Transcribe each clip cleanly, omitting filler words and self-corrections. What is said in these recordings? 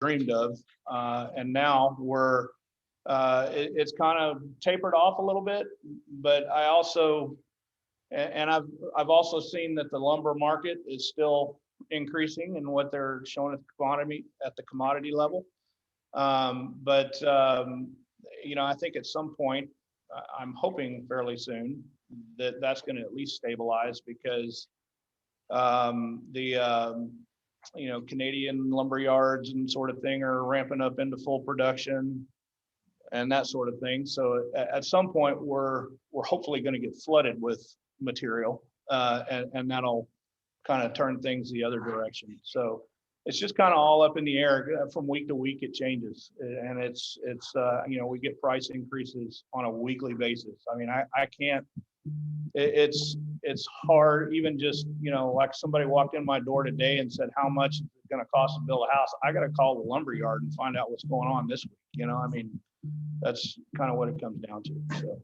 dreamed of. And now it's kind of tapered off a little bit, but I also, and I've also seen that the lumber market is still increasing in what they're showing at the commodity level. But I think at some point, I'm hoping fairly soon that that's going to at least stabilize, because Canadian lumber yards and sort of thing are ramping up into full production and that sort of thing. So at some point, we're hopefully going to get flooded with material, and that'll kind of turn things the other direction. So it's just kind of all up in the air. From week to week, it changes, and it's we get price increases on a weekly basis. I mean, I can't. It's hard, even just like somebody walked in my door today and said, how much is it going to cost to build a house? I got to call the lumber yard and find out what's going on this week. I mean, that's kind of what it comes down to. So.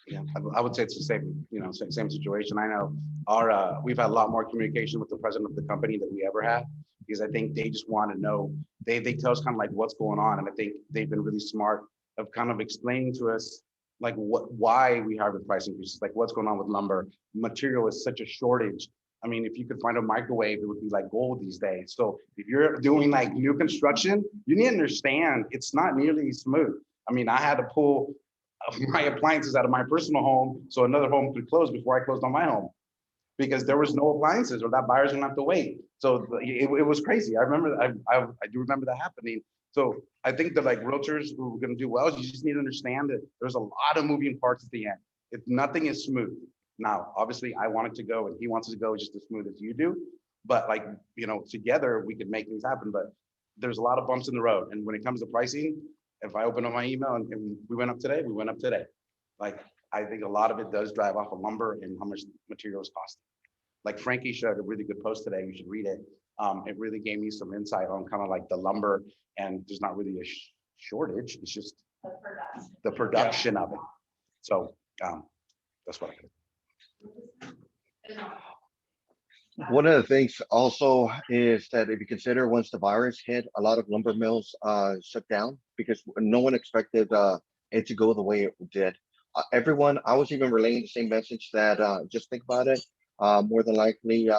Yeah, I would say it's the same, same situation. I know we've had a lot more communication with the president of the company than we ever had, because I think they just want to know, they tell us kind of like what's going on. And I think they've been really smart of kind of explaining to us like why we have the price increases, like what's going on with lumber. Material is such a shortage. I mean, if you could find a microwave, it would be like gold these days. So if you're doing like new construction, you need to understand it's not nearly smooth. I mean, I had to pull my appliances out of my personal home so another home could close before I closed on my home, because there was no appliances, or that buyer's gonna have to wait. So it was crazy. I remember, I do remember that happening. So I think that like realtors who are gonna do well, you just need to understand that there's a lot of moving parts at the end. If nothing is smooth. Now, obviously I want it to go and he wants it to go just as smooth as you do, but like, together we could make things happen, but there's a lot of bumps in the road. And when it comes to pricing, if I open up my email and we went up today, we went up today. Like, I think a lot of it does drive off of lumber and how much materials cost. Like Frankie showed a really good post today. You should read it. It really gave me some insight on kind of like the lumber, and there's not really a shortage. It's just the production of it. So that's what I could. One of the things also is that if you consider, once the virus hit, a lot of lumber mills shut down because no one expected it to go the way it did. Everyone, I was even relaying the same message that just think about it. More than likely,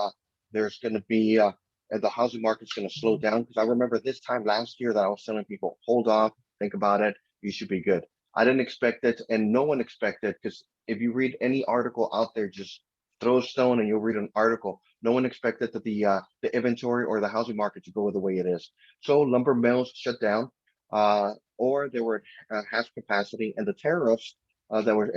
there's going to be the housing market's going to slow down, because I remember this time last year that I was telling people, hold off, think about it, you should be good. I didn't expect it, and no one expected, because if you read any article out there, just throw a stone and you'll read an article. No one expected that the inventory or the housing market to go the way it is. So lumber mills shut down, or they were at half capacity, and the tariffs that were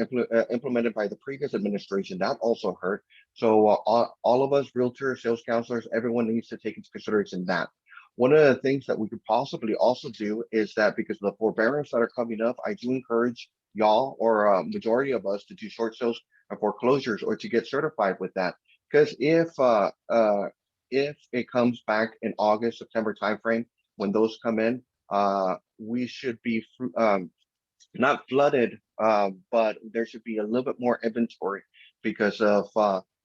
implemented by the previous administration, that also hurt. So all of us, realtors, sales counselors, everyone needs to take into consideration that. One of the things that we could possibly also do is that, because of the forbearance that are coming up, I do encourage y'all, or majority of us, to do short sales and foreclosures, or to get certified with that. Because if it comes back in August, September timeframe, when those come in, we should be not flooded, but there should be a little bit more inventory because of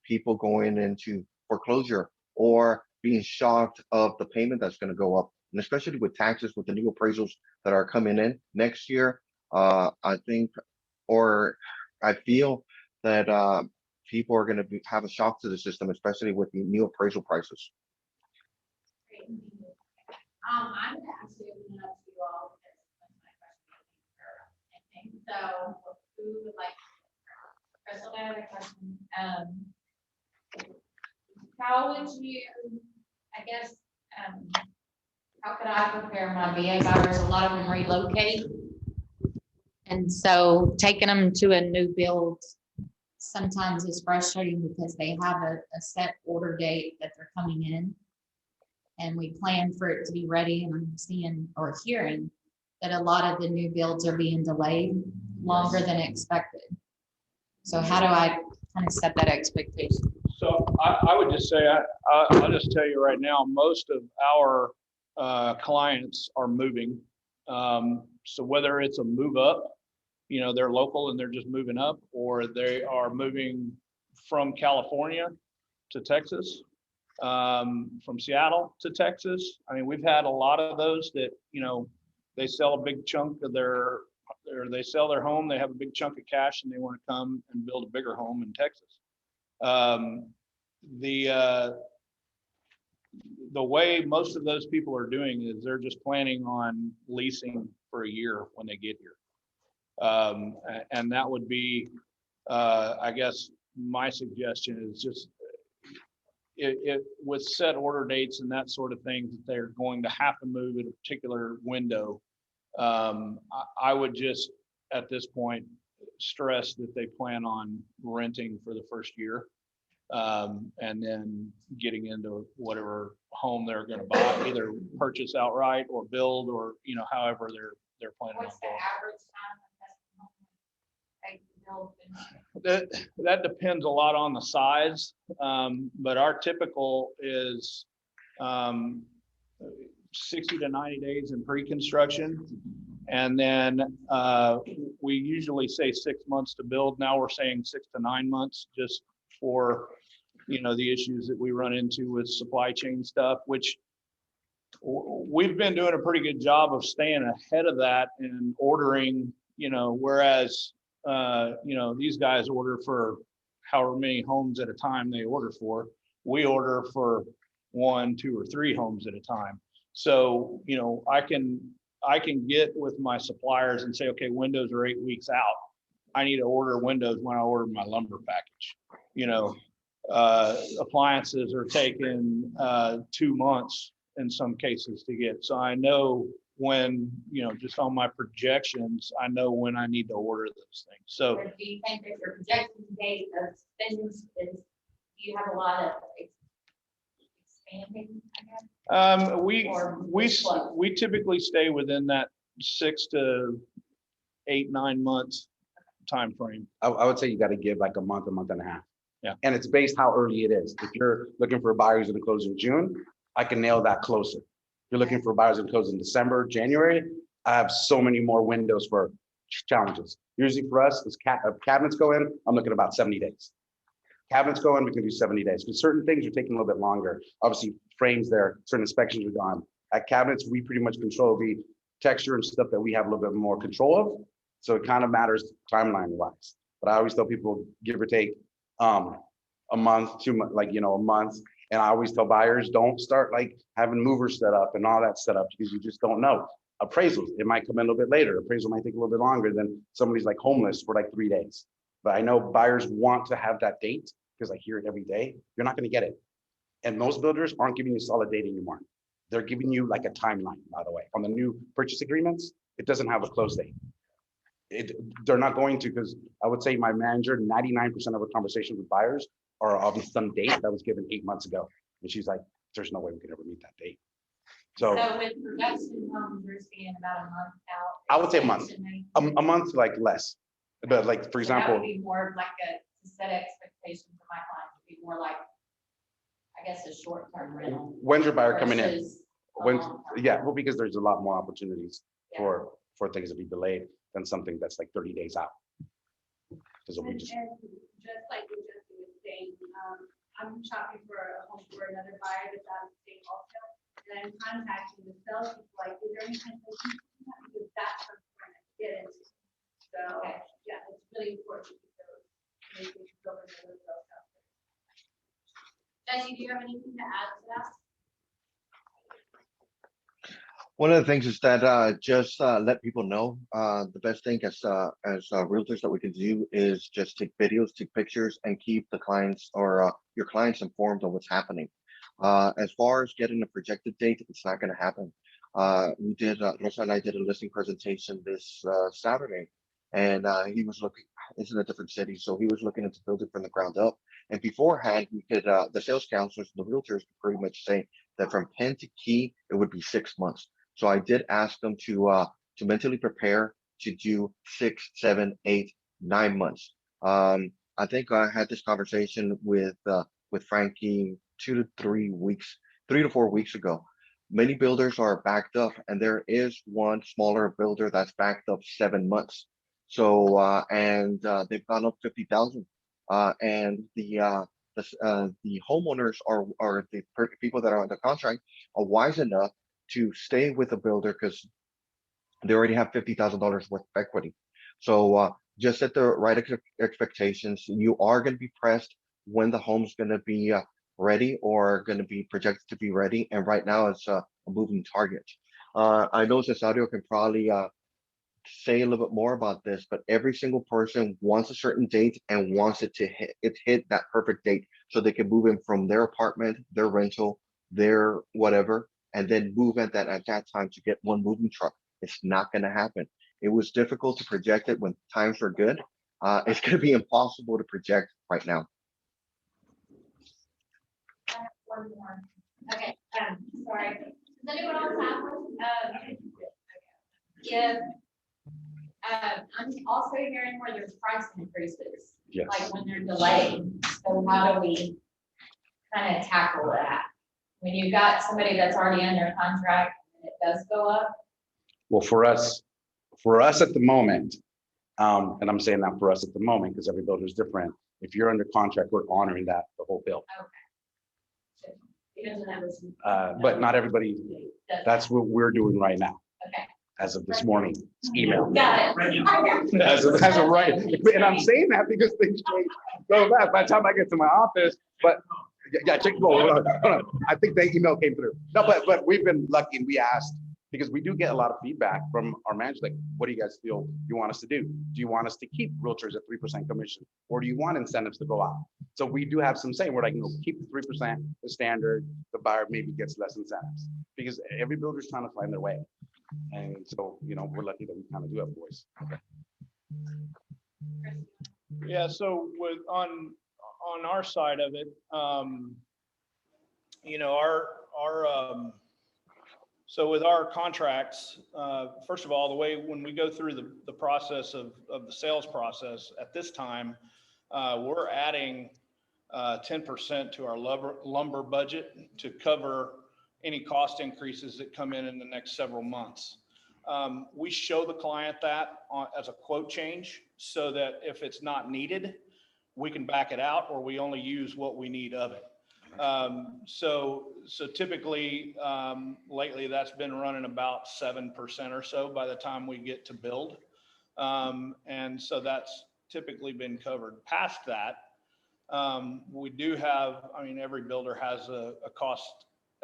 people going into foreclosure or being shocked of the payment that's going to go up. And especially with taxes, with the new appraisals that are coming in next year, I think, or I feel that people are going to have a shock to the system, especially with the new appraisal prices. Great. I'm going to actually open it up to you all, because that's my question. So, who would like to? Crystal, I have a question. How would you, I guess, how could I prepare my VA buyers? A lot of them relocate. And so taking them to a new build sometimes is frustrating, because they have a set order date that they're coming in, and we plan for it to be ready. And I'm seeing or hearing that a lot of the new builds are being delayed longer than expected. So how do I kind of set that expectation? So I would just say, I'll just tell you right now, most of our clients are moving. So whether it's a move up, they're local and they're just moving up, or they are moving from California to Texas, from Seattle to Texas. I mean, we've had a lot of those that, they sell a big chunk of they sell their home, they have a big chunk of cash and they want to come and build a bigger home in Texas. The way most of those people are doing is they're just planning on leasing for a year when they get here. And that would be, I guess, my suggestion is just it with set order dates and that sort of thing that they're going to have to move in a particular window. I would just at this point stress that they plan on renting for the first year, and then getting into whatever home they're going to buy, either purchase outright or build, or however they're planning on What's the going. average time they build? That depends a lot on the size, but our typical is 60 to 90 days in pre-construction. And then we usually say 6 months to build. Now we're saying 6 to 9 months, just for the issues that we run into with supply chain stuff, which we've been doing a pretty good job of staying ahead of that and ordering, whereas these guys order for however many homes at a time they order for. We order for 1, 2, or 3 homes at a time. So, I can get with my suppliers and say, okay, windows are 8 weeks out. I need to order windows when I order my lumber package. Appliances are taking 2 months in some cases to get. So I know when, just on my projections, I know when I need to order those things. So Or do you think that your projection date of spending do you have a lot of expanding, I guess? we typically stay within that 6 to 8, 9 months time frame. I would say you got to give like a month and a half. Yeah. And it's based how early it is. If you're looking for a buyer who's going to close in June, I can nail that closer. If you're looking for buyers that close in December, January, I have so many more windows for challenges. Usually for us, as cabinets go in, I'm looking about 70 days. Cabinets go in, we can do 70 days. Because certain things are taking a little bit longer. Obviously, frames there, certain inspections are gone. At cabinets, we pretty much control the texture and stuff that we have a little bit more control of. So it kind of matters timeline wise. But I always tell people, give or take a month, 2 months, a month. And I always tell buyers, don't start having movers set up and all that set up, because you just don't know. Appraisals, it might come in a little bit later. Appraisal might take a little bit longer than somebody's homeless for 3 days. But I know buyers want to have that date because I hear it every day. You're not going to get it. And most builders aren't giving you a solid date anymore. They're giving you a timeline, by the way. On the new purchase agreements, it doesn't have a close date. They're not going to, because I would say my manager, 99% of her conversations with buyers are of some date that was given 8 months ago. And she's like, there's no way we can ever meet that date. So with production homes, you're seeing about a month out. I would say a month. A month, less. But for So that example, would be more to set expectations for my clients, would be more I guess, a short-term rental. when's your buyer coming in? versus a When, long-term. yeah, well, because there's a lot more opportunities Yeah. for things to be delayed than something that's 30 days out. Because we And just, just like we just was saying, I'm shopping for a home for another buyer that's out of state also. And I'm contacting the salespeople, is there any kind of, because that's something I'm trying to get into. So, Okay. yeah, it's really important to keep those communications open to those sales out there. Jesse, do you have anything to add to that? One of the things is that just let people know, the best thing as realtors that we can do is just take videos, take pictures, and keep the clients or your clients informed on what's happening. As far as getting a projected date, it's not going to happen. We did, Rosa and I did a listing presentation this Saturday, and he was looking, it's in a different city, so he was looking into building from the ground up. And beforehand, we could, the sales counselors, the realtors could pretty much say that from pen to key, it would be 6 months. So I did ask them to mentally prepare to do 6, 7, 8, 9 months. I think I had this conversation with Frankie 2 to 3 weeks, 3 to 4 weeks ago. Many builders are backed up, and there is one smaller builder that's backed up 7 months. So and they've gone up 50,000. And the the homeowners or the people that are on the contract are wise enough to stay with the builder because they already have $50,000 worth of equity. So just set the right expectations. You are going to be pressed when the home's going to be ready or going to be projected to be ready. And right now it's a moving target. I know Cesario can probably say a little bit more about this, but every single person wants a certain date and wants it to hit that perfect date so they can move in from their apartment, their rental, their whatever, and then move at that time to get one moving truck. It's not going to happen. It was difficult to project it when times were good. It's going to be impossible to project right now. I have one more. Okay, sorry. Does anyone else have one? Yeah. I'm also hearing where there's price increases, Yes. like when they're delayed. So how do we kind of tackle that? When you've got somebody that's already under contract and it does go up? Well, for us at the moment, and I'm saying that for us at the moment, because every builder is different. If you're under contract, we're honoring that the whole bill. Okay. Because that was. But not everybody, that's what we're doing right now. Okay. As of this morning, it's email. Got it. As of right. And I'm saying that because things change so fast by the time I get to my office, but yeah, check, hold on. I think the email came through. No, but we've been lucky and we asked, because we do get a lot of feedback from our managers, like, what do you guys feel you want us to do? Do you want us to keep realtors at 3% commission? Or do you want incentives to go out? So we do have some saying, we're like, keep the 3%, the standard, the buyer maybe gets less incentives. Because every builder's trying to find their way. And so, we're lucky that we kind of do have voice. Okay. Yeah, so on our side of it, so with our contracts, first of all, the way when we go through the process of the sales process at this time, we're adding 10% to our lumber budget to cover any cost increases that come in the next several months. We show the client that as a quote change so that if it's not needed, we can back it out or we only use what we need of it. So typically, lately that's been running about 7% or so by the time we get to build. And so that's typically been covered. Past that, we do have, every builder has a cost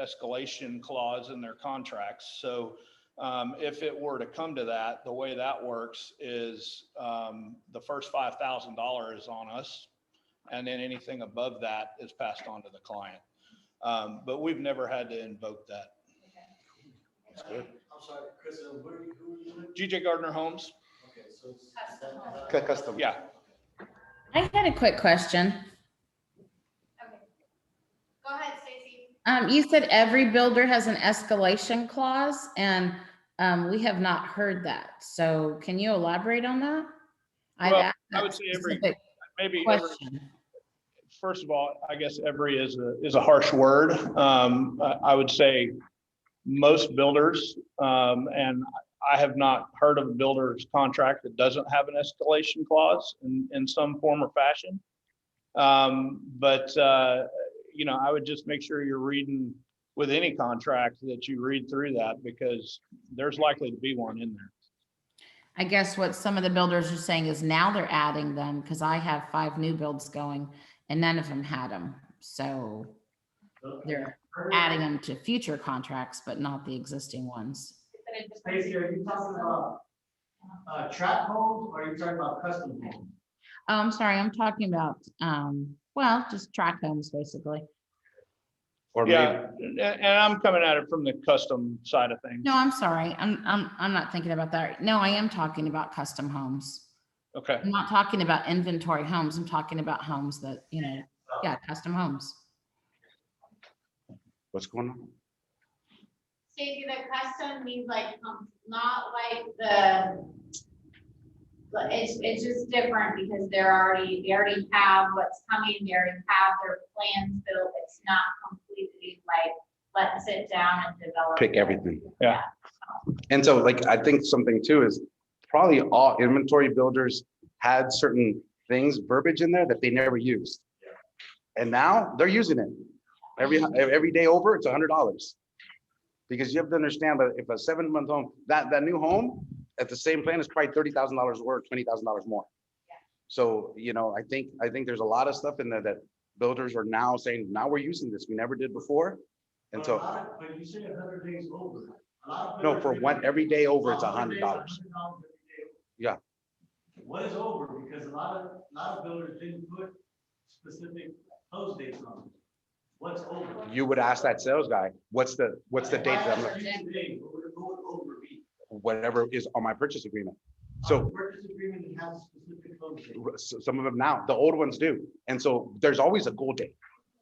escalation clause in their contracts. So if it were to come to that, the way that works is the first $5,000 is on us. And then anything above that is passed on to the client. But we've never had to invoke that. That's good. I'm sorry, Chris, who are you with? GJ Gardner Homes. Okay, so it's Custom. Yeah. I had a quick question. Okay. Go ahead, Stacy. You said every builder has an escalation clause and we have not heard that. So can you elaborate on that? Well, I would say maybe every, question. first of all, I guess every is a harsh word. I would say most builders, and I have not heard of a builder's contract that doesn't have an escalation clause in some form or fashion. But I would just make sure you're reading with any contract that you read through that because there's likely to be one in there. I guess what some of the builders are saying is now they're adding them because I have 5 new builds going and none of them had them. So they're adding them to future contracts, but not the existing ones. Stacey, are you talking about trap homes or are you talking about custom homes? Oh, I'm sorry. I'm talking about, just tract homes basically. Or Yeah, and I'm coming at it from the custom side of things. No, I'm sorry. I'm not thinking about that. No, I am talking about custom homes. Okay. I'm not talking about inventory homes. I'm talking about homes that, custom homes. what's going on? Stacy, the custom means not like it's just different because they already have what's coming, they already have their plans built. It's not completely like, let's sit down and develop. Pick everything. Yeah. And so I think something too is probably all inventory builders had certain things, verbiage in there that they never used. And now they're using it. Every day over, it's $100. Because you have to understand that if a 7-month home, that new home at the same plan is probably $30,000 or $20,000 more. So, you know, I think there's a lot of stuff in there that builders are now saying, now we're using this, we never did before. And But so, but you say 100 days over. A lot of no, builders for say one, every day over, it's $100 $100. every day. Yeah. What is over? Because a lot of builders didn't put specific close dates on it. What's over? You would ask that sales guy, what's the date that I'm, What would over be? whatever is on my purchase agreement. On So the purchase agreement, it has a specific close date. some of them now, the old ones do. And so there's always a goal date.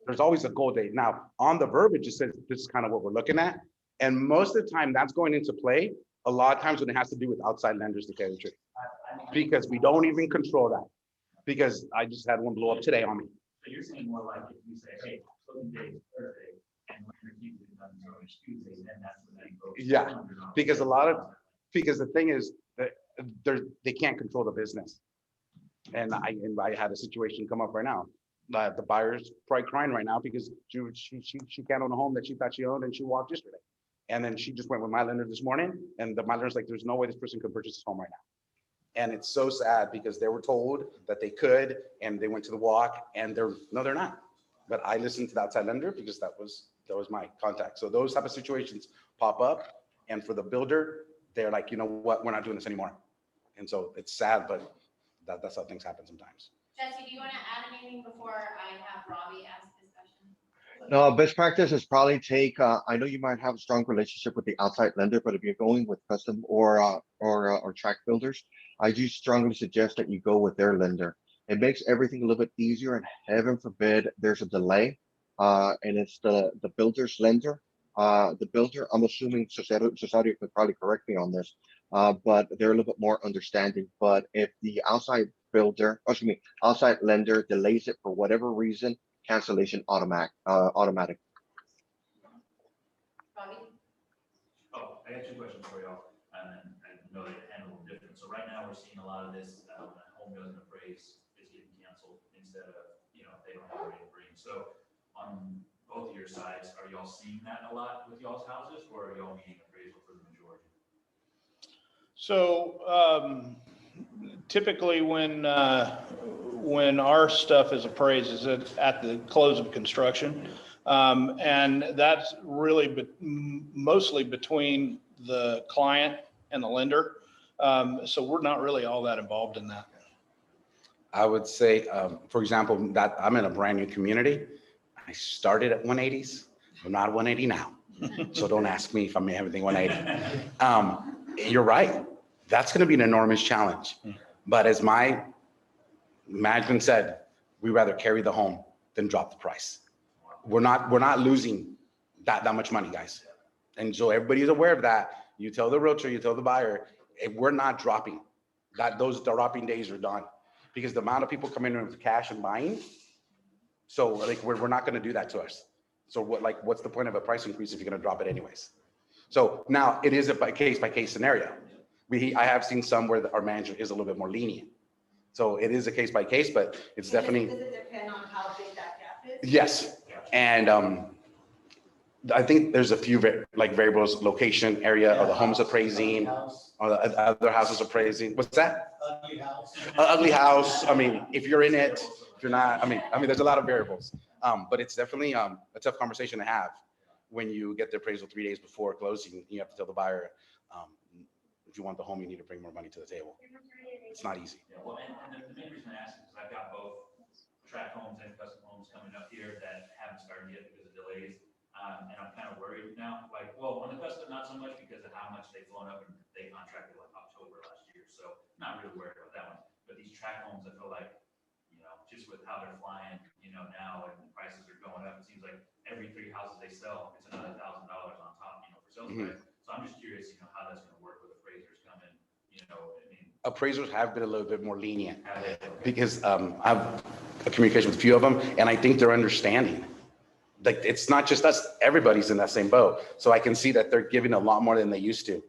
There's always a goal date. Now, on the verbiage, it says this is kind of what we're looking at. And most of the time that's going into play a lot of times when it has to do with outside lenders, to tell you the truth. Because we don't even control that. Because I just had one blow up today on me. So you're saying more like if you say, hey, closing day is Thursday and lender keeps it done until it's Tuesday, then that's when they go. Yeah, because because the thing is that they can't control the business. And I had a situation come up right now. The buyer's probably crying right now because she can't own a home that she thought she owned and she walked yesterday. And then she just went with my lender this morning and my lender's like, there's no way this person could purchase this home right now. And it's so sad because they were told that they could and they went to the walk and they're not. But I listened to the outside lender because that was my contact. So those type of situations pop up, and for the builder, they're like, you know what, we're not doing this anymore. And so it's sad, but that's how things happen sometimes. Jesse, do you want to add anything before I have Robbie ask this question? No, best practice is probably take, I know you might have a strong relationship with the outside lender, but if you're going with custom or track builders, I do strongly suggest that you go with their lender. It makes everything a little bit easier, and heaven forbid there's a delay. And it's the builder's lender. The builder, I'm assuming Cesario could probably correct me on this, but they're a little bit more understanding. But if the outside outside lender delays it for whatever reason, cancellation automatic. Robbie? Oh, I got two questions for y'all, and I know they handle them different. So right now, we're seeing a lot of this, when a home doesn't appraise, is getting canceled instead of, if they don't have a rate of bring. So on both of your sides, are y'all seeing that a lot with y'all's houses, or are y'all meeting appraisal for the majority? So typically when our stuff is appraised is at the close of construction. And that's really mostly between the client and the lender. So we're not really all that involved in that. I would say, for example, that I'm in a brand new community. I started at 180s. I'm not 180 now. So don't ask me if I'm everything 180. You're right. That's going to be an enormous challenge. But as my management said, we rather carry the home than drop the price. We're not losing that much money, guys. And so everybody's aware of that. You tell the realtor, you tell the buyer, if we're not dropping, those dropping days are done. Because the amount of people coming in with cash and buying, so like we're not going to do that to us. So what's the point of a price increase if you're going to drop it anyways? So now it is a case by case scenario. I have seen some where our manager is a little bit more lenient. So it is a case by case, but it's definitely. Does it depend on how big that gap is? Yes, and I think there's a few variables: location, area, or the home's appraising, or the other houses appraising. What's that? Ugly house. Ugly house. I mean, if you're in it, if you're not. I mean, there's a lot of variables. But it's definitely a tough conversation to have when you get the appraisal 3 days before closing. You have to tell the buyer, if you want the home, you need to bring more money to the table. It's not easy. Yeah, well, and the main reason I ask is because I've got both tract homes and custom homes coming up here that haven't started yet because of delays. And I'm kind of worried now, on the custom, not so much because of how much they've blown up, and they contracted October last year. So not really worried about that one. But these tract homes, I feel like, just with how they're flying, now and the prices are going up, it seems like every 3 houses they sell, it's another $1,000 on top, for sales price. So I'm just curious, how that's going to work with appraisers coming, Appraisers have been a little bit more lenient because I've a communication with a few of them, and I think they're understanding. Like, it's not just us, everybody's in that same boat. So I can see that they're giving a lot more than they used to.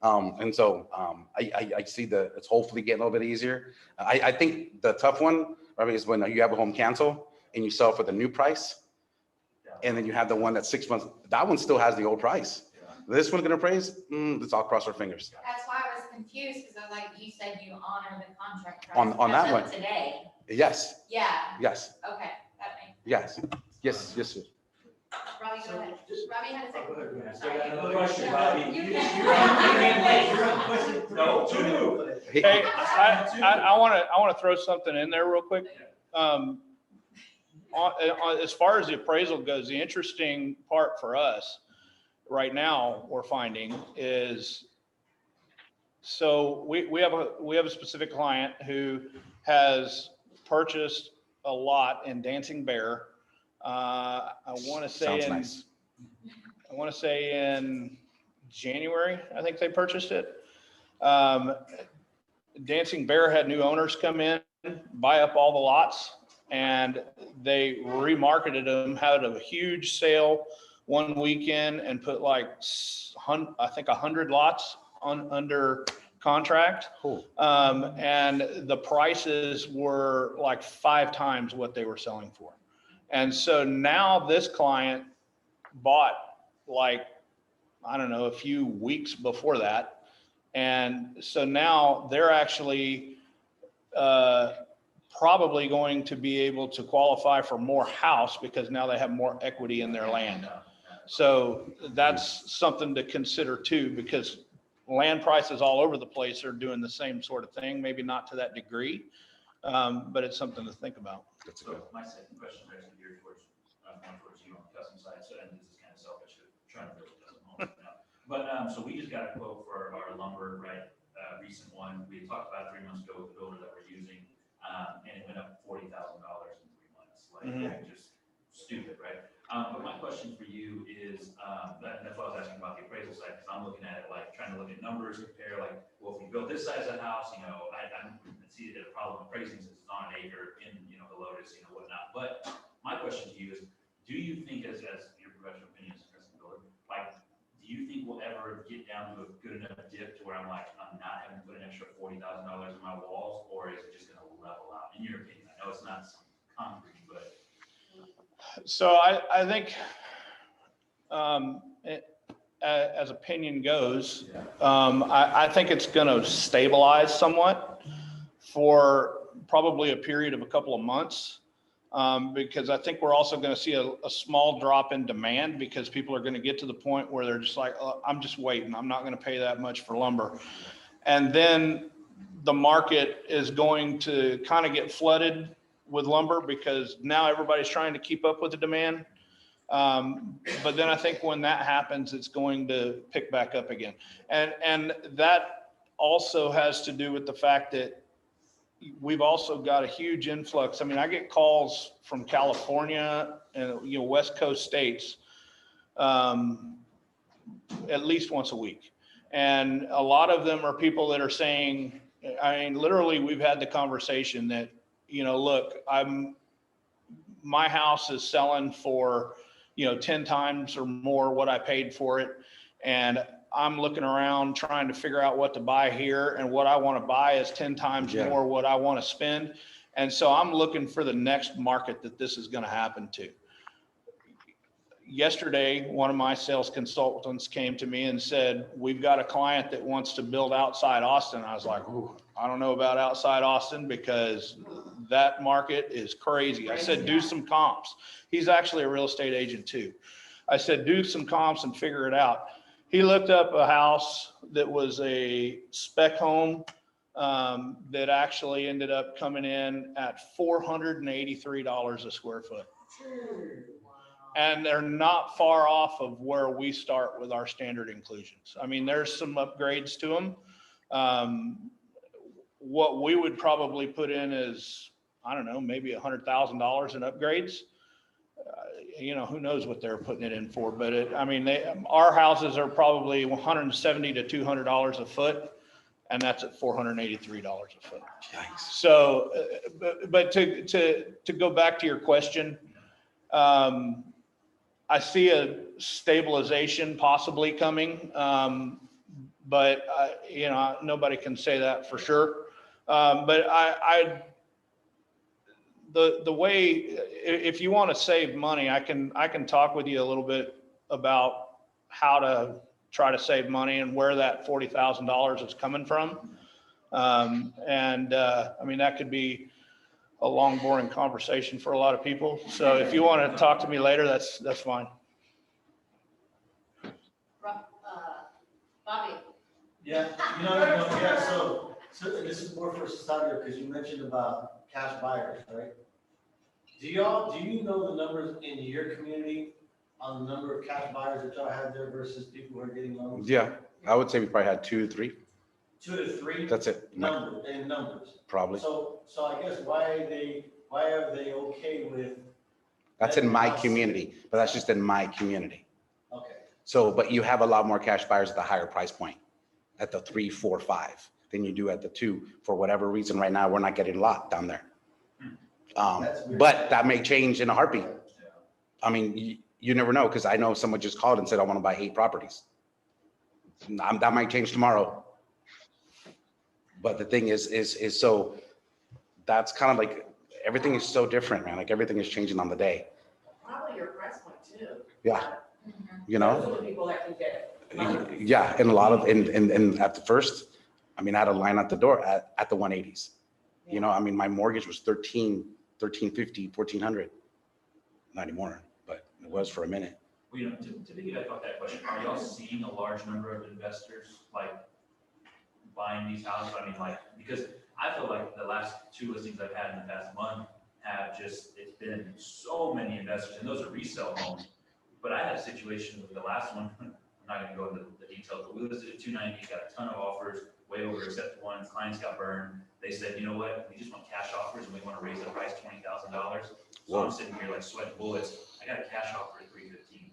And so I see it's hopefully getting a little bit easier. I think the tough one, is when you have a home cancel and you sell for the new price, and then you have the one that's 6 months, that one still has the old price. This one's gonna appraise, let's all cross our fingers. That's why I was confused, because I was like, you said you honor the contract price. On that as of one. Today, Yes, yeah, yes, okay, that makes. yes, yes, sir. Robbie, go ahead. Robbie had a second. Still got Sorry. another question, No, Bobby. you You're can- on question. No, two. Hey, Hey, I want to throw something in there real quick. As far as the appraisal goes, the interesting part for us right now, we're finding is, so we have a specific client who has purchased a lot in Dancing Bear. I want to say Sounds nice. in January, I think they purchased it. Dancing Bear had new owners come in, buy up all the lots, and they remarketed them, had a huge sale one weekend and put like, I think 100 lots under contract. Cool. And the prices were like 5 times what they were selling for. And so now this client bought like, I don't know, a few weeks before that. And so now they're actually probably going to be able to qualify for more house because now they have more equity in their land. So that's something to consider too, because land prices all over the place are doing the same sort of thing, maybe not to that degree, but it's something to think about. So my second question is actually geared towards, more towards you on the custom side, so, and this is kind of selfish, trying to build a custom home right now. But, so we just got a quote for our lumber, right, recent one, we talked about 3 months ago with the builder that we're using, and it went up $40,000 in 3 months, like, just stupid, right? But my question for you is, that's why I was asking about the appraisal side, because I'm looking at it, like, trying to look at numbers, compare, like, well, if we built this size of house, you know, I see it a problem appraising since it's on an acre in, you know, the Lotus, you know, whatnot. But my question to you is, do you think as your professional opinion as a custom builder, like, do you think we'll ever get down to a good enough dip to where I'm like, I'm not having to put an extra $40,000 in my walls, or is it just gonna level out, in your opinion? I know it's not concrete, but. So I think, as opinion goes, I think it's going to stabilize somewhat for probably a period of a couple of months. Because I think we're also going to see a small drop in demand because people are going to get to the point where they're just like, oh, I'm just waiting. I'm not going to pay that much for lumber. And then the market is going to kind of get flooded with lumber because now everybody's trying to keep up with the demand. But then I think when that happens, it's going to pick back up again. And that also has to do with the fact that we've also got a huge influx. I mean, I get calls from California and, you know, West Coast states, at least once a week. And a lot of them are people that are saying, I mean, literally we've had the conversation that, you know, look, my house is selling for, you know, 10 times or more what I paid for it. And I'm looking around trying to figure out what to buy here, and what I want to buy is 10 times more what I want to spend. And so I'm looking for the next market that this is going to happen to. Yesterday, one of my sales consultants came to me and said, we've got a client that wants to build outside Austin. I was like, ooh, I don't know about outside Austin because that market is crazy. I said, do some comps. He's actually a real estate agent too. I said, do some comps and figure it out. He looked up a house that was a spec home that actually ended up coming in at $483 a square foot. And they're not far off of where we start with our standard inclusions. I mean, there's some upgrades to them. What we would probably put in is, I don't know, maybe $100,000 in upgrades. You know, who knows what they're putting it in for, but I mean, our houses are probably $170 to $200 a foot, and that's at $483 a foot. Yikes. So, but to go back to your question, I see a stabilization possibly coming, but you know, nobody can say that for sure. But the way, if you want to save money, I can talk with you a little bit about how to try to save money and where that $40,000 is coming from. I mean, that could be a long, boring conversation for a lot of people. So if you want to talk to me later, that's fine. Bobby. Yeah, so this is more for Cesario, because you mentioned about cash buyers, right? Do you know the numbers in your community on the number of cash buyers that y'all have there versus people who are getting loans? Yeah, I would say we probably had 2 to 3. 2 to 3? That's it. Numbers. Probably. So I guess why are they okay with? That's in my community, but that's just in my community. Okay. So, but you have a lot more cash buyers at the higher price point, at the 3, 4, 5, than you do at the 2. For whatever reason, right now, we're not getting a lot down there. But that may change in a heartbeat. I mean, you never know, because I know someone just called and said, I want to buy 8 properties. That might change tomorrow. But the thing is so that's kind of like, everything is so different, man. Like everything is changing on the day. Probably your price point too. Yeah. You Those know? are the people that can get it. Yeah, and a lot of, and at the first, I mean, I had a line at the door at the 180s. You know, I mean, my mortgage was $1,350, $1,400. Not anymore, but it was for a minute. Well, you know, to piggyback off that question, are y'all seeing a large number of investors like buying these houses? I mean, like, because I feel like the last 2 listings I've had in the past month have just, it's been so many investors, and those are resale homes. But I had a situation with the last one, I'm not gonna go into the details, but we listed at 290, got a ton of offers, way over except one, clients got burned. They said, you know what, we just want cash offers and we want to raise the price $20,000. So I'm sitting here like sweating bullets. I got a cash offer at $315.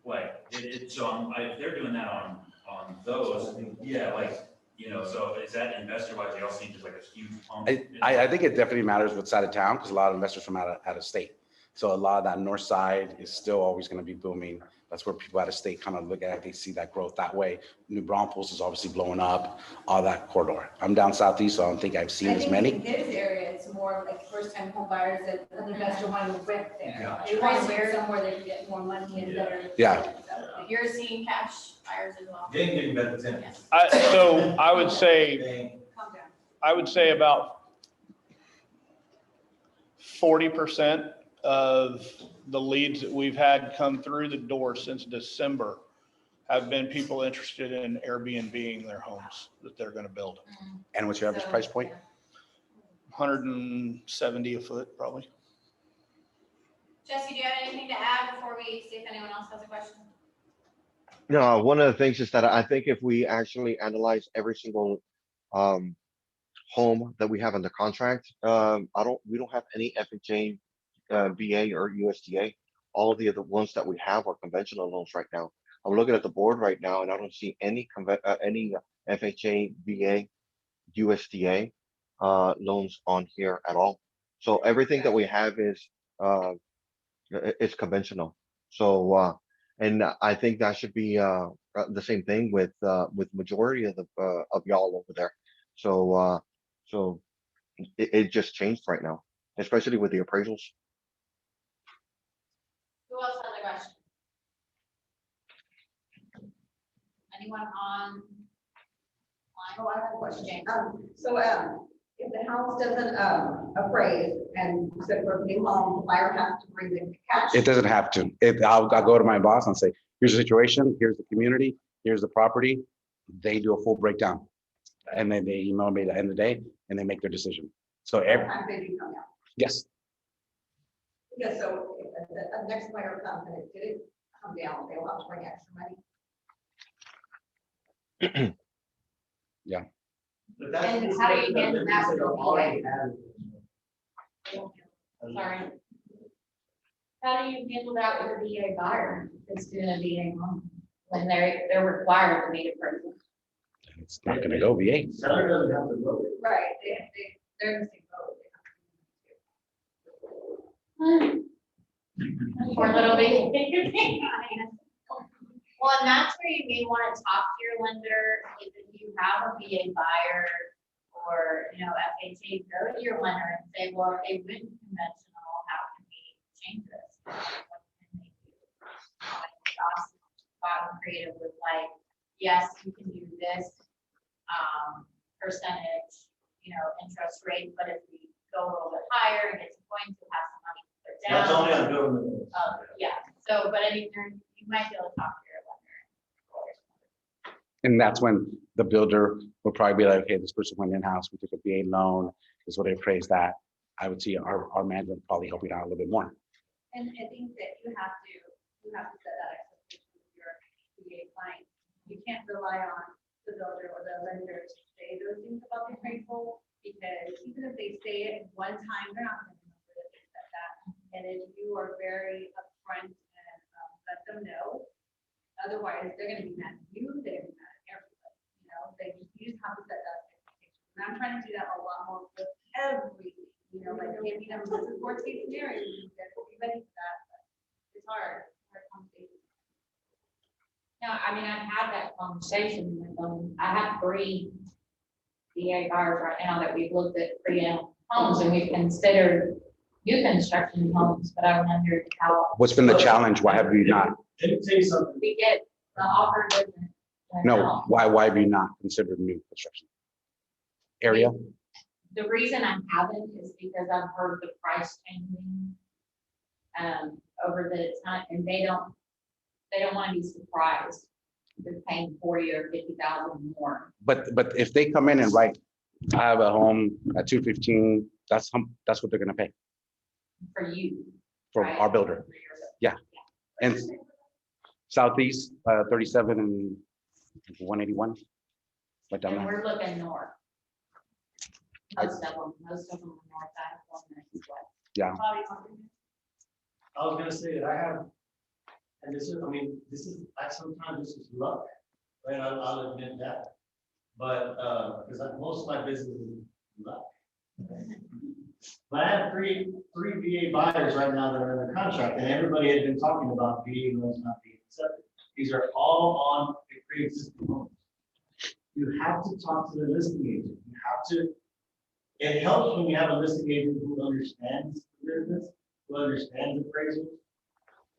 Like, so if they're doing that on those, yeah, like, you know, so is that investor wise, y'all see just like a huge pump? I think it definitely matters what side of town, because a lot of investors from out of state. So a lot of that north side is still always going to be booming. That's where people out of state kind of look at it. They see that growth that way. New Braunfels is obviously blowing up, all that corridor. I'm down southeast, so I don't think I've seen as many. In his area, it's more like first-time home buyers that an investor want to rent there. Yeah. They want to somewhere they can get more money and better. Yeah. So, You're seeing cash buyers as well. They ain't getting better than. So I would say, calm down. I would say about 40% of the leads that we've had come through the door since December have been people interested in Airbnb-ing their homes that they're going to build. And what's your average price point? 170 a foot, probably. Jesse, do you have anything to add before we see if anyone else has a question? No, one of the things is that I think if we actually analyze every single home that we have under contract, we don't have any FHA, VA or USDA. All of the other ones that we have are conventional loans right now. I'm looking at the board right now and I don't see any FHA, VA, USDA loans on here at all. So everything that we have is conventional. So and I think that should be the same thing with majority of the of y'all over there. So so it just changed right now, especially with the appraisals. Who else has a question? Anyone on? Oh, I have a question. So, if the house doesn't appraise and so for a new home, the buyer has to bring the cash. It doesn't have to. I'll go to my boss and say, here's the situation, here's the community, here's the property. They do a full breakdown. And then they email me at the end of the day and they make their decision. So Sometimes they do come out. yes, Because so if the next buyer comes and it didn't come down, they'll have to bring extra money. But that's- And how do you handle that with the Already VA? had it. Sorry. How do you handle that with a VA buyer that's doing a VA home when they're required to meet a person? it's not going to go VA. Seller doesn't have to vote. Right, they're in the same boat. Poor little baby. Well, and that's where you may want to talk to your lender if you have a VA buyer or, FHA, go to your lender and say, well, if they went conventional, how can we change this? What can they do? Josh got creative with like, yes, you can do this, percentage, interest rate, but if we go a little bit higher and it's going to have some money to put down. That's only on government. Yeah, so, but I mean, you might be able to talk to your lender. And that's when the builder would probably be like, hey, this person went in-house, we took a VA loan, this is what they appraised that. I would see our management probably helping out a little bit more. And I think that you have to set that expectation with your VA client. You can't rely on the builder or the lender to say those things about the appraisal, because even if they say it one time, they're not going to remember that they said that. And if you are very upfront and let them know, otherwise they're going to be mad at you, they're going to be mad at everybody. You just have to set that expectation. And I'm trying to do that a lot more with everything. Like giving them this is worst case scenario, you get everybody for that. But it's hard conversation. No, I mean, I've had that conversation with them. I have 3 VA buyers right now that we've looked at pre-owned homes, and we've considered new construction homes, but I wondered how What's been the challenge? Why have you not? Let me tell you something. we get the offer doesn't. No, why have you not considered new construction? Area? The reason I haven't is because I've heard the price changing over the time, and they don't want to be surprised with paying 40 or 50,000 more. But if they come in and write, I have a home at 215, that's what they're gonna pay For you. for right? our builder. For your builder. Yeah. And Southeast, 37 and 181. Right down And there. we're looking north. Most of them are north side, one is west. Yeah. I was gonna say that I have, and this is, sometimes this is luck, right? I'll admit that. But, because most of my business is luck. But I have three VA buyers right now that are under contract, and everybody had been talking about VA loans not being accepted. These are all on a pre-existing homes. You have to talk to the listing agent. You have to, it helps when you have a listing agent who understands the business, who understands appraisals,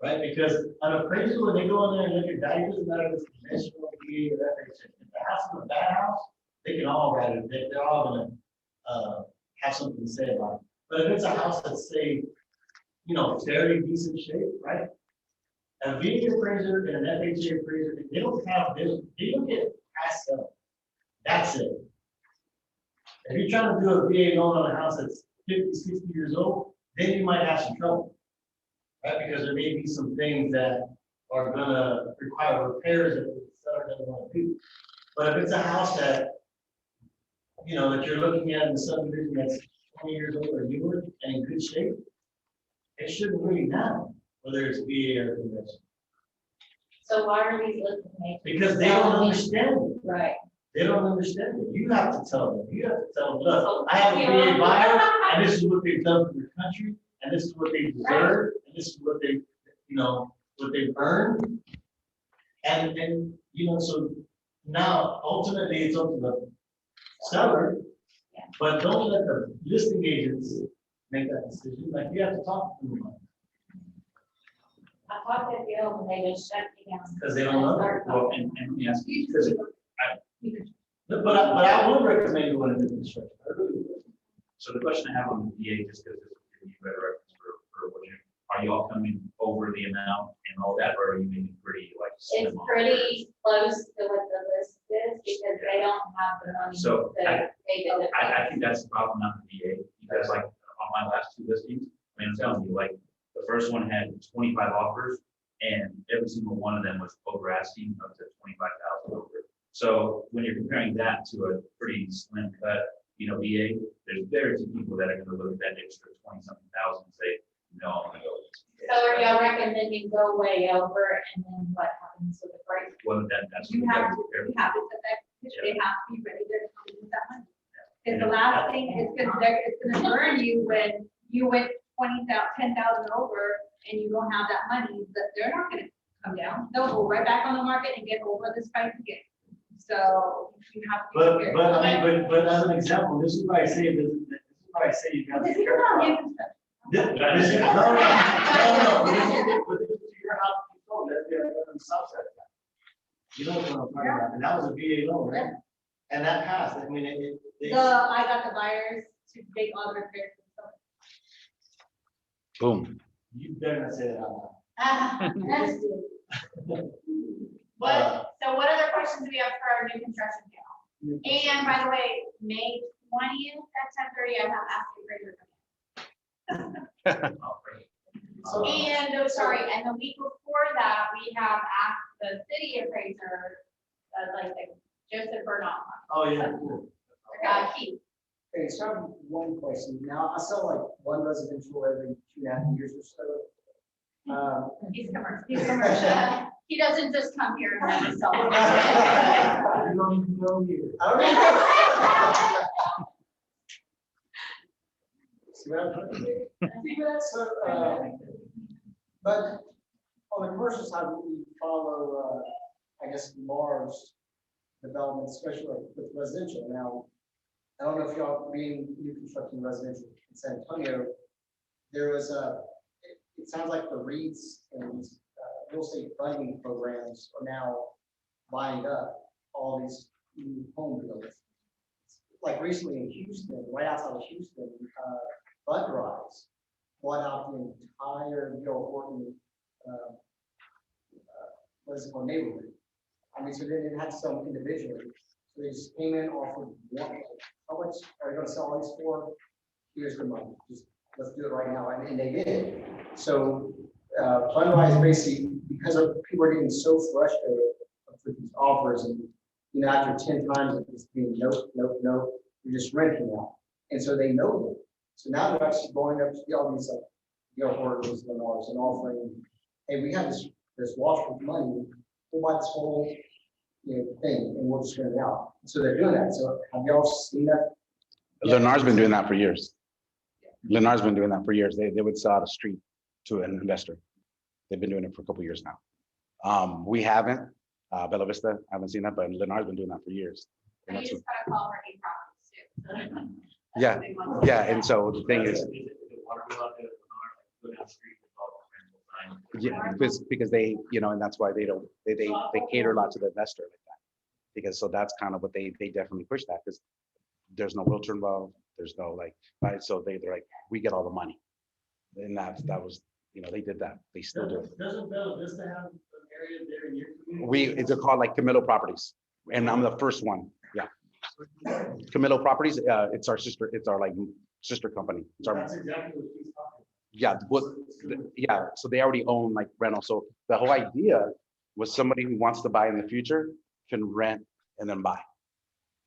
right? Because an appraisal, when they go in there and look at value, doesn't matter if it's conventional, VA, or that. If the house is a bad house, they can all write it. They're all gonna have something to say about it. But if it's a house that's, say, fairly decent shape, right? A VA appraiser and an FHA appraiser, they don't get past sell. That's it. If you're trying to do a VA loan on a house that's 50, 60 years old, then you might have some trouble, right? Because there may be some things that are gonna require repairs that the seller doesn't want to do. But if it's a house that, that you're looking at in the subdivision that's 20 years old or newer and in good shape, it shouldn't really matter whether it's VA or conventional. So why are these listing agents? Because they don't understand it. Right. They don't understand it. You have to tell them. You have to tell them, look, I have a VA buyer, and this is what they've done for their country, and this is what they deserve, and this is what they, what they've earned. And so now ultimately it's up to the seller, Yeah. but don't let the listing agents make that decision. Like, you have to talk to them about it. I thought that deal when they just shut me down. Because they don't know. Well, and yes, because But I would recommend you want to do construction. I really would. so the question I have on the VA, just because this will give you better reference for what are you all coming over the amount and all that, or are you making pretty like? It's slim on pretty close to what the list is because they don't have the money So, to pay the. I think that's the problem, not the VA, because like on my last 2 listings, I'm telling you, like, the first one had 25 offers and every single one of them was over asking up to 25,000 over. So when you're comparing that to a pretty slim cut, VA, there's very few people that are gonna look at that extra 20-something thousand and say, no, I'm gonna go with this VA. So are y'all recommending go way over and then what happens with the price? Well, that's. You have to set that, they have to be ready to come in with that money. Because the last thing is gonna burn you when you went 10,000 over and you don't have that money, but they're not gonna come down. They'll go right back on the market and get over this price again. So you have to. be But, very- but, I mean, but as an example, this is why I say, this is why I say you got to This be is careful. not new construction. This is, no, but this is to your house, you told that, they're on the south side of that. You know what I'm talking about, and that was a VA loan, right? And that passed, I mean, they. I got the buyers to make all the repairs and stuff. Boom. You better not say that out loud. That's So what other questions do we have for our new construction panel? And by the way, May 20th at 10:30, I have asked So, and, oh, sorry, and the week before that, we have asked the city appraiser, like Joseph Bernard, Oh, yeah, cool. Keith. Okay, so I have one question. Now, I sell like one residential every 2.5 years or so. He's commercial, he's commercial. He doesn't just come here and have a cell. You don't even know you. See what I'm saying? So, but on the commercial side, we follow, I guess, large developments, especially like with residential. Now, I don't know if y'all being new construction residential in San Antonio, there was it sounds like the REITs and real estate funding programs are now buying up all these new home buildings. Like recently in Houston, right outside of Houston, Budrise bought out the entire Horton, what is it called, neighborhood. I mean, so they didn't have to sell them individually. So they just came in, offered one, like, how much are you gonna sell all these for? Here's the money, just let's do it right now, and they did. So Budrise basically, because of people are getting so frustrated with these offers, and you know, after 10 times it's being nope, nope, nope, you're just renting now. And so they know them. So now they're actually going up to all these like Hortons, Lennars, and offering, hey, we have this wash with money, we'll buy this whole thing and we'll just rent it out. So they're doing that. So have y'all seen that? Lennar's been doing that for years. Lennar's been doing that for years. They would sell out a street to an investor. They've been doing it for a couple of years now. We haven't, Bella Vista, I haven't seen that, but Lennar's been doing that for years. And And you that's just gotta call Rene properties too. Yeah, yeah, and so the thing is, yeah, because they, and that's why they don't, they cater a lot to the investor like that. Because so that's kind of what they definitely push that, because there's no realtor involved, there's no like, right, so they're like, we get all the money. And that was, they did that, they still do it. Doesn't Bella Vista have an area there in your community? They're called like Camilo Properties, and I'm the first one, yeah. Camilo Properties, it's our like sister company. It's our, That's exactly what she's talking. yeah, so they already own like rental. So the whole idea was somebody who wants to buy in the future can rent and then buy.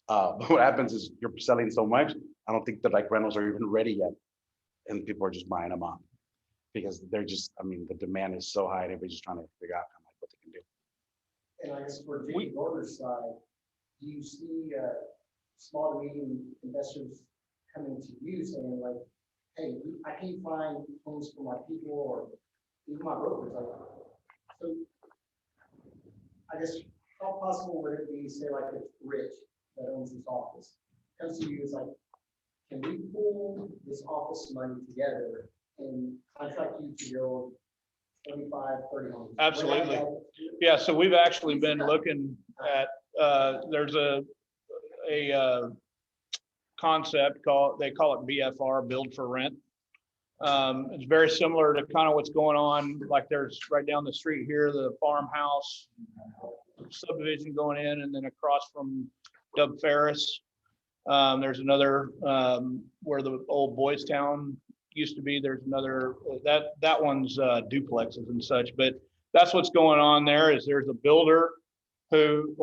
But what happens is you're selling so much, I don't think that like rentals are even ready yet. And people are just buying them up because they're just, the demand is so high and everybody's just trying to figure out kind of like what they can do. And I guess for J. Gardner's side, do you see small to medium investors coming to you saying like, hey, I can't find homes for my people or even my brokers? Like, so I guess how possible would it be, say like it's Rich that owns this office, comes to you, is like, can we pull this office money together and contract you to build 25, 30 homes? Absolutely. Yeah, so we've actually been looking at, there's a concept they call it BFR, build for rent. It's very similar to kind of what's going on, like there's right down the street here, the farmhouse subdivision going in, and then across from Dub Ferris. There's another, where the old Boys Town used to be, there's another, that one's duplexes and such, but that's what's going on there. Is there's a builder who,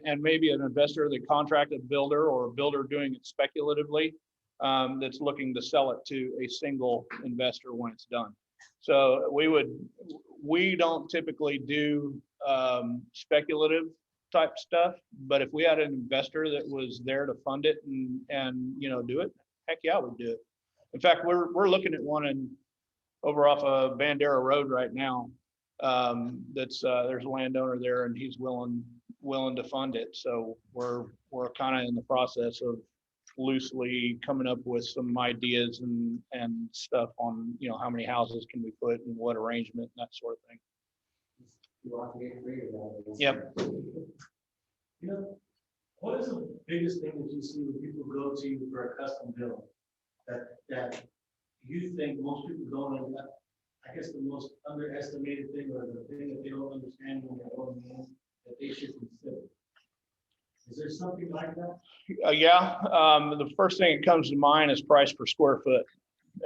and maybe an investor that contracted a builder, or a builder doing it speculatively, that's looking to sell it to a single investor when it's done. So we don't typically do speculative type stuff, but if we had an investor that was there to fund it and do it, heck yeah, we'd do it. In fact, we're looking at one over off of Bandera Road right now. There's a landowner there, and he's willing willing to fund it. So we're kind of in the process of loosely coming up with some ideas and stuff on, you know, how many houses can we put and what arrangement and that sort of thing. You want to get creative about it. Yep. You know, what is the biggest thing that you see when people go to you for a custom build? That you think most people don't know, I guess the most underestimated thing or the thing that they don't understand when they're going in, that they should consider? Is there something like that? Yeah, the first thing that comes to mind is price per square foot.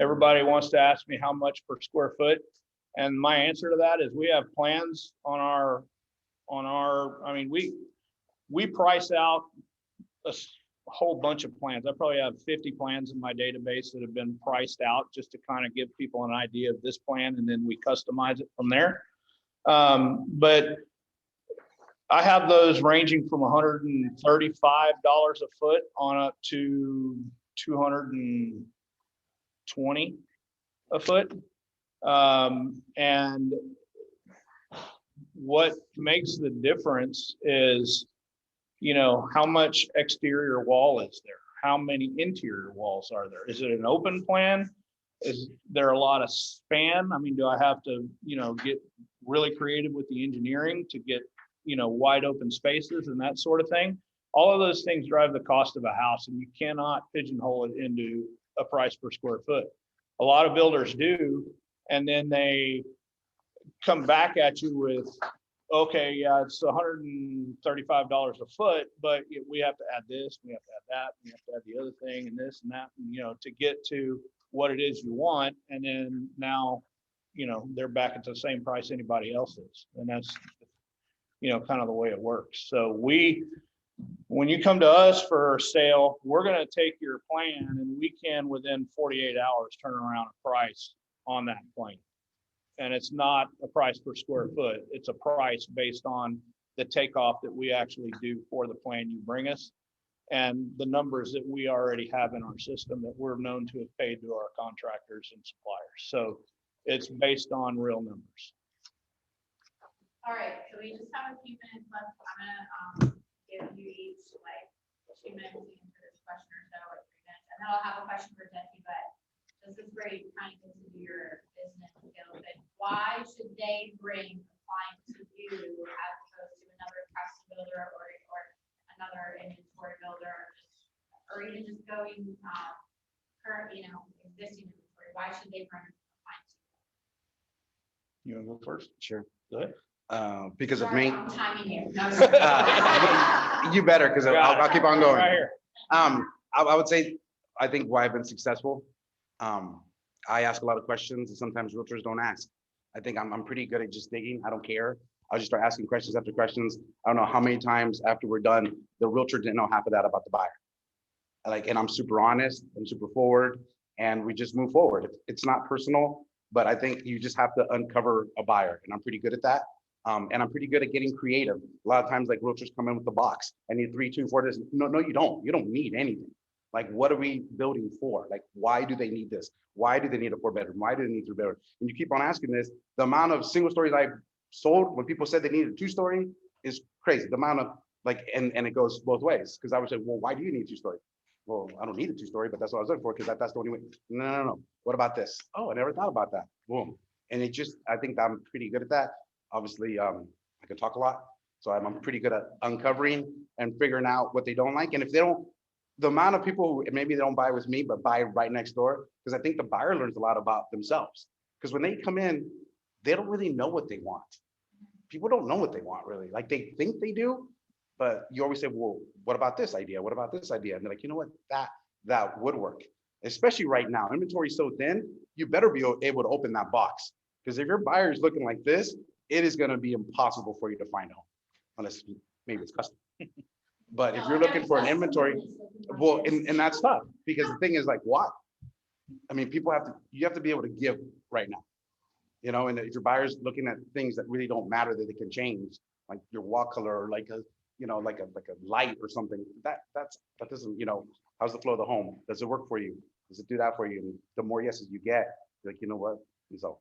Everybody wants to ask me how much per square foot. And my answer to that is we have plans on our, I mean, we price out a whole bunch of plans. I probably have 50 plans in my database that have been priced out just to kind of give people an idea of this plan, and then we customize it from there. But I have those ranging from $135 a foot on up to $220 a foot. And what makes the difference is, you know, how much exterior wall is there? How many interior walls are there? Is it an open plan? Is there a lot of span? I mean, do I have to, you know, get really creative with the engineering to get, you know, wide open spaces and that sort of thing? All of those things drive the cost of a house, and you cannot pigeonhole it into a price per square foot. A lot of builders do, and then they come back at you with, okay, yeah, it's $135 a foot, but we have to add this, we have to add that, we have to add the other thing, and this and that, and, you know, to get to what it is you want. And then now, you know, they're back at the same price anybody else is. And that's, you know, kind of the way it works. So when you come to us for sale, we're going to take your plan, and we can within 48 hours turn around a price on that plan. And it's not a price per square foot. It's a price based on the takeoff that we actually do for the plan you bring us, and the numbers that we already have in our system that we're known to have paid to our contractors and suppliers. So it's based on real numbers. All right, so we just have a few minutes left. I'm gonna give you each like 2 minutes to answer this question or so, or 3 minutes, and then I'll have a question for Jesse, but this is where you kind of get to your business skills. But why should they bring a client to you as opposed to another custom builder or another inventory builder, or even just going current, you know, existing inventory? Why should they bring a client to you? You want to go first? Sure. Go ahead. Because of Sorry, me. I'm timing you. No, You better, because I'll keep on going. Right here. I would say, I think why I've been successful. I ask a lot of questions, and sometimes realtors don't ask. I think I'm pretty good at just digging. I don't care. I'll just start asking questions after questions. I don't know how many times after we're done, the realtor didn't know half of that about the buyer. And I'm super honest, I'm super forward, and we just move forward. It's not personal, but I think you just have to uncover a buyer, and I'm pretty good at that. And I'm pretty good at getting creative. A lot of times, like, realtors come in with the box. I need 3, 2, 4. This. No, you don't. You don't need anything. Like, what are we building for? Like, why do they need this? Why do they need a 4-bedroom? Why do they need 3-bedroom? And you keep on asking this. The amount of single stories I've sold when people said they needed a 2-story is crazy. The amount of and it goes both ways. Because I would say, well, why do you need a 2-story? Well, I don't need a 2-story, but that's what I was looking for, because that's the only way. No. What about this? Oh, I never thought about that. Boom. And it just, I think I'm pretty good at that. Obviously, I can talk a lot. So I'm pretty good at uncovering and figuring out what they don't like. And if they don't, the amount of people who maybe they don't buy with me, but buy right next door, because I think the buyer learns a lot about themselves. Because when they come in, they don't really know what they want. People don't know what they want, really. Like, they think they do, but you always say, well, what about this idea? What about this idea? And they're like, you know what, that would work. Especially right now, inventory is so thin, you better be able to open that box. Because if your buyer is looking like this, it is going to be impossible for you to find a home, unless maybe it's custom. But if you're looking for an inventory, well, and that's tough, because the thing is, like, why? I mean, you have to be able to give right now, you know. And if your buyer's looking at things that really don't matter, that they can change, like your wall color, or like a, you know, like a light or something, that doesn't, you know, how's the flow of the home? Does it work for you? Does it do that for you? And the more yeses you get, you're like, you know what? And so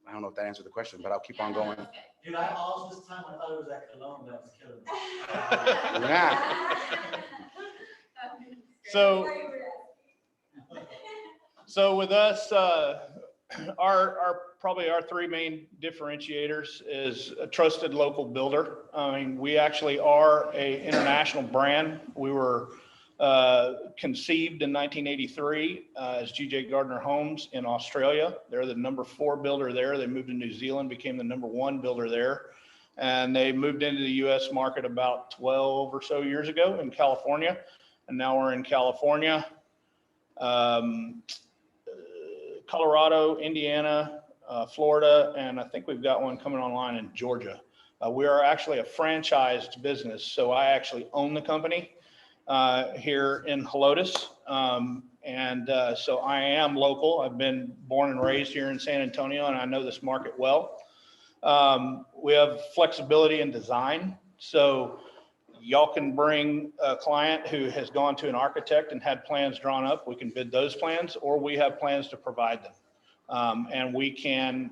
I don't know if that answered the question, but I'll keep on going. Dude, all this time, I thought it was that cologne that was killing me. Yeah. So with us, probably our three main differentiators is a trusted local builder. I mean, we actually are a international brand. We were conceived in 1983 as GJ Gardner Homes in Australia. They're the number 4 builder there. They moved to New Zealand, became the number 1 builder there. And they moved into the US market about 12 or so years ago in California. And now we're in California, Colorado, Indiana, Florida, and I think we've got one coming online in Georgia. We are actually a franchised business. So I actually own the company here in Helotes. So I am local. I've been born and raised here in San Antonio, and I know this market well. We have flexibility in design. So y'all can bring a client who has gone to an architect and had plans drawn up. We can bid those plans, or we have plans to provide them. And we can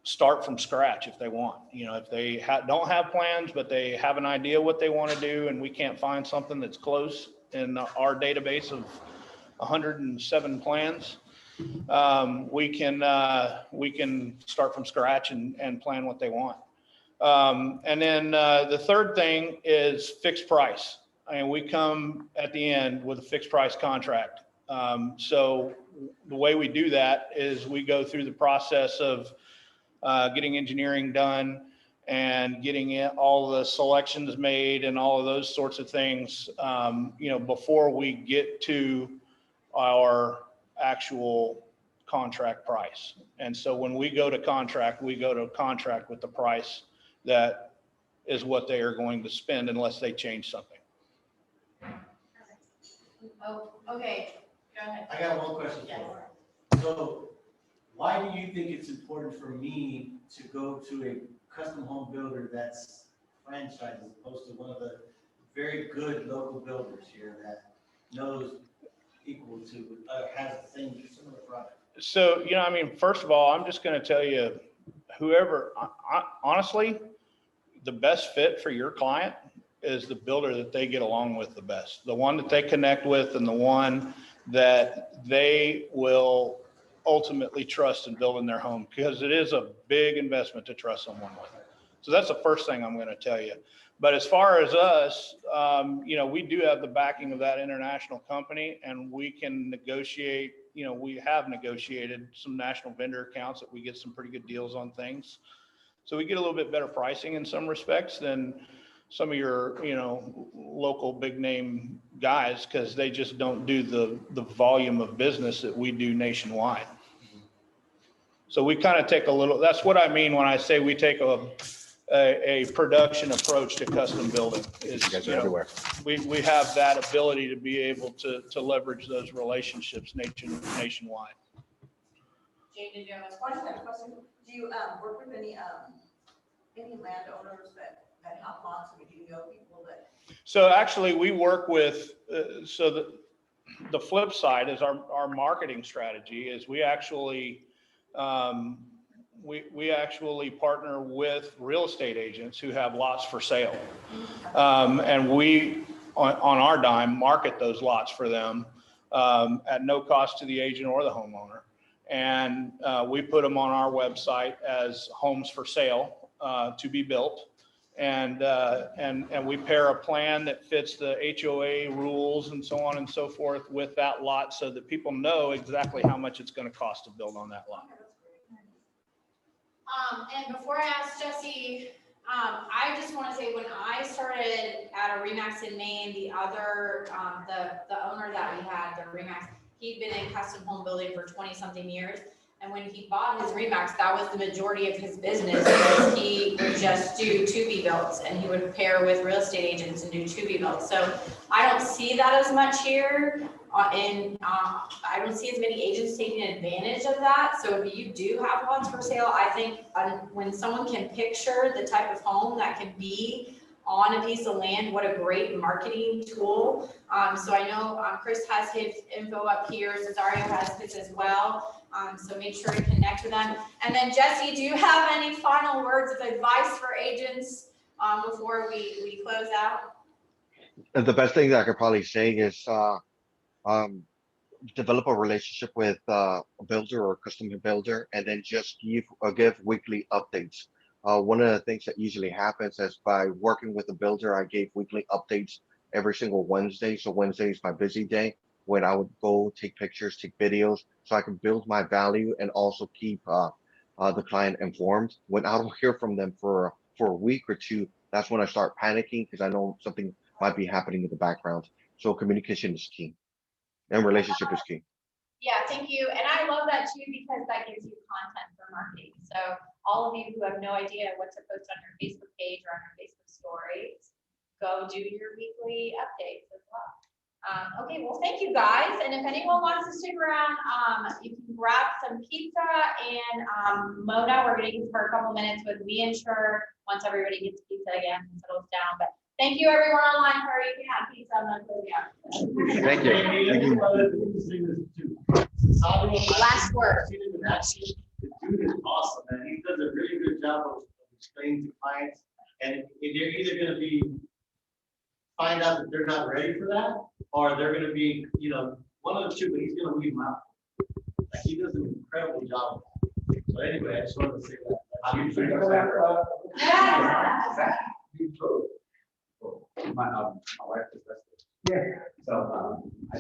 start from scratch if they want. You know, if they don't have plans, but they have an idea what they want to do, and we can't find something that's close in our database of 107 plans, we can start from scratch and plan what they want. And then the third thing is fixed price. I mean, we come at the end with a fixed price contract. So the way we do that is we go through the process of getting engineering done and getting all the selections made and all of those sorts of things, you know, before we get to our actual contract price. And so when we go to contract, we go to contract with the price that is what they are going to spend unless they change something. Oh, okay, go ahead. I got one question Yes. for you. So why do you think it's important for me to go to a custom home builder that's franchised as opposed to one of the very good local builders here that knows equal to, has the same similar product? So, you know, I mean, first of all, I'm just going to tell you, whoever, honestly, the best fit for your client is the builder that they get along with the best, the one that they connect with, and the one that they will ultimately trust in building their home, because it is a big investment to trust someone with. So that's the first thing I'm going to tell you. But as far as us, you know, we do have the backing of that international company, and we can negotiate. You know, we have negotiated some national vendor accounts that we get some pretty good deals on things. So we get a little bit better pricing in some respects than some of your, you know, local big name guys, because they just don't do the volume of business that we do nationwide. So we kind of take a little, that's what I mean when I say we take a production approach to custom building. Is, You guys are you know, everywhere. we have that ability to be able to leverage those relationships nationwide. Jane, did you have a I just question? have a question. Do you work with any landowners that have lots, or do you know people that? So actually we work with, so the flip side is our marketing strategy is we actually, we actually partner with real estate agents who have lots for sale. And we, on our dime, market those lots for them at no cost to the agent or the homeowner. And we put them on our website as homes for sale to be built. And we pair a plan that fits the HOA rules and so on and so forth with that lot, so that people know exactly how much it's going to cost to build on that lot. And before I ask Jesse, I just want to say, when I started at a Remax in Maine, the other, the owner that we had, the Remax, he'd been in custom home building for 20-something years. And when he bought his Remax, that was the majority of his business, because he would just do to-be-builts, and he would pair with real estate agents and do to-be-builts. So I don't see that as much here. I don't see as many agents taking advantage of that. So if you do have lots for sale, I think when someone can picture the type of home that can be on a piece of land, what a great marketing tool. So I know Chris has his info up here, Cesario has his as well. So make sure to connect with them. And then Jesse, do you have any final words of advice for agents before we close out? The best thing that I could probably say is develop a relationship with a builder or custom builder, and then just give weekly updates. One of the things that usually happens is by working with a builder, I gave weekly updates every single Wednesday. So Wednesday is my busy day when I would go take pictures, take videos, so I can build my value and also keep the client informed. When I don't hear from them for a week or two, that's when I start panicking because I know something might be happening in the background. So communication is key, and relationship is key. Yeah, thank you. And I love that too, because that gives you content for marketing. So all of you who have no idea what to post on your Facebook page or on your Facebook stories, go do your weekly updates as well. Okay, well, thank you guys. And if anyone wants to stick around, you can grab some pizza and Mona, we're gonna get for a couple minutes with We Insure once everybody gets pizza again and settles down. But thank you everyone online. Hurry, you can have pizza. I'm not closing out. Thank you. Last word. The dude is awesome, and he does a really good job of explaining to clients. And they're either gonna find out that they're not ready for that, or they're gonna be, one of the two, but he's gonna leave them out. Like, he does an incredible job. So anyway, I just wanted to say that. My wife is. Yeah. So, I